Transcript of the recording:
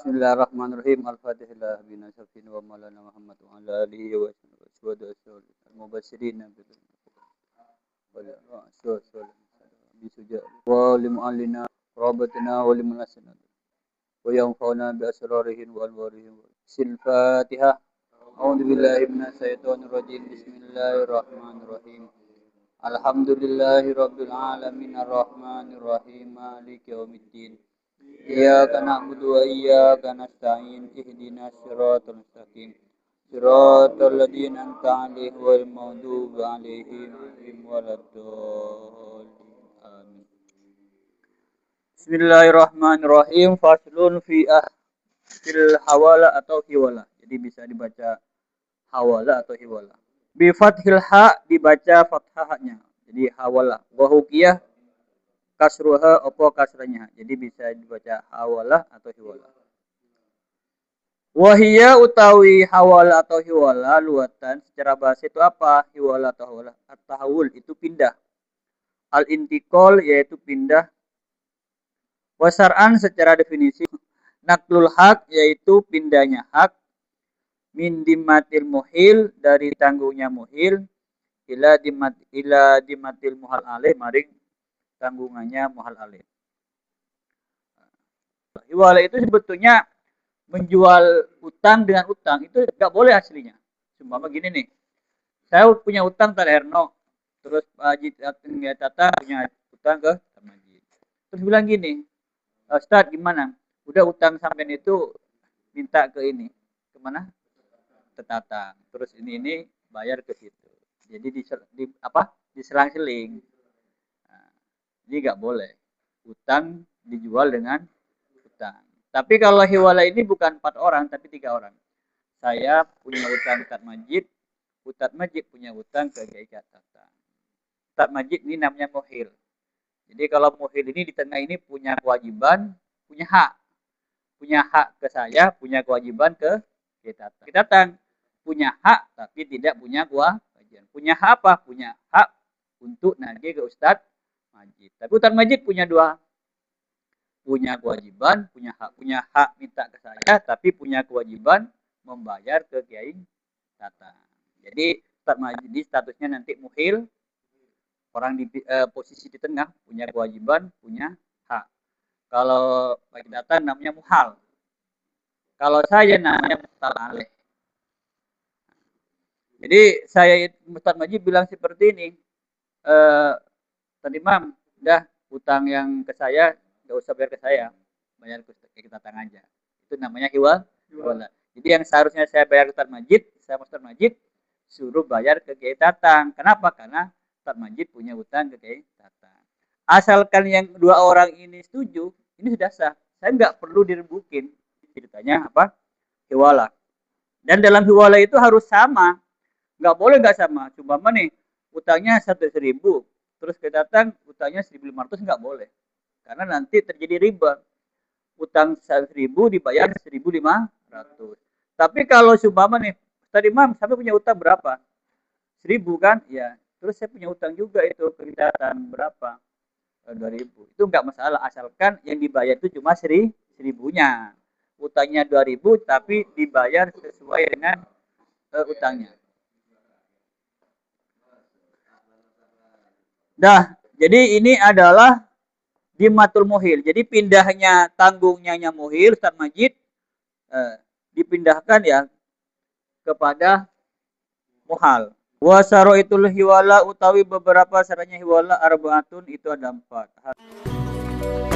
Bismillahirrahmanirrahim. Al-Fatihillah bina syafin wa maulana Muhammad wa ala alihi wa sahbihi al-mubasysirin bil wa limu'allina rabatina wa limunasina wa yanfa'una bi asrarihim wa anwarihim. Al-Fatihah. A'udzu billahi minasyaitonir rajim. Bismillahirrahmanirrahim. Alhamdulillahi rabbil alamin arrahmanir rahim maliki yaumiddin. Iyyaka na'budu wa iyyaka nasta'in ihdinas siratal mustaqim siratal ladzina an'amta 'alaihim ghairil maghdubi 'alaihim waladdallin amin. Bismillahirrahmanirrahim. Faslun fi fil hawala atau hiwala. Jadi bisa dibaca hawala atau hiwala. Bi fathil ha dibaca fathahnya. Jadi hawala. Wa huqiyah kasruha opo kasranya. Jadi bisa dibaca hawala atau hiwala. Wahia utawi hawala atau hiwala luatan secara bahasa itu apa? Hiwala atau hawala. At-tahawul itu pindah. Al-intiqal yaitu pindah. Wasar'an secara definisi. Naklul hak yaitu pindahnya hak. Min dimatil muhil dari tanggungnya muhil ila dimatil muhal alih maring tanggungannya muhal alih. Hiwala itu sebetulnya menjual utang dengan utang itu nggak boleh aslinya. Cuma begini nih, saya punya utang ke Herno, terus Pak Haji Tata punya utang ke Haji. Terus bilang gini, Ustadz gimana? Udah utang sampean itu minta ke ini, kemana? Ke Tata. Terus ini bayar ke situ. Jadi diselang-seling. Jadi nggak boleh utang dijual dengan utang. Tapi kalau hiwala ini bukan 4 orang tapi 3 orang. Saya punya utang ke Ustadz Majid punya utang ke Kiai Tata. Ustadz Majid ini namanya muhil. Jadi kalau muhil ini di tengah ini punya kewajiban, punya hak. Punya hak ke saya, punya kewajiban ke Kiai Tata. Kita punya hak tapi tidak punya kewajiban. Punya hak apa? Punya hak untuk nagih ke Ustadz Majid. Tapi Ustadz Majid punya punya kewajiban, punya hak minta ke saya, tapi punya kewajiban membayar ke Kiai Tata. Jadi Ustadz Majid di statusnya nanti muhil, orang di posisi di tengah, punya kewajiban, punya hak. Kalau Pak Tata namanya muhal. Kalau saya namanya muhtal alih. Jadi saya Ustadz Majid bilang seperti ini, Tadi Imam, udah utang yang ke saya nggak usah bayar ke saya, bayar ke kita tang aja. Itu namanya hiwala. Jadi yang seharusnya saya bayar ke Ustadz Majid, saya Ustadz Majid suruh bayar ke Kiai Tatang. Kenapa? Karena Ustadz Majid punya utang ke Kiai Tatang. Asalkan yang 2 orang ini setuju, ini sudah sah. Saya nggak perlu direbukin. Ceritanya apa? Hiwala. Dan dalam hiwala itu harus sama. Nggak boleh nggak sama. Cuma nih utangnya 100.000, terus kita datang utangnya 1.500 nggak boleh. Karena nanti terjadi riba. Utang 1.000 dibayar 1.500. Tapi kalau sumpama nih, tadi Imam sampai punya utang berapa? 1.000 kan? Ya. Terus saya punya utang juga itu ke kita berapa? 2.000. Itu nggak masalah asalkan yang dibayar itu cuma 1.000-nya. Utangnya 2.000 tapi dibayar sesuai dengan utangnya. Dah, jadi ini adalah dimatul muhil. Jadi pindahnya tanggungnya muhil Ustadz Majid dipindahkan ya kepada muhal. Wasaro itul hiwala utawi beberapa syaratnya hiwala arbaatun itu ada 4.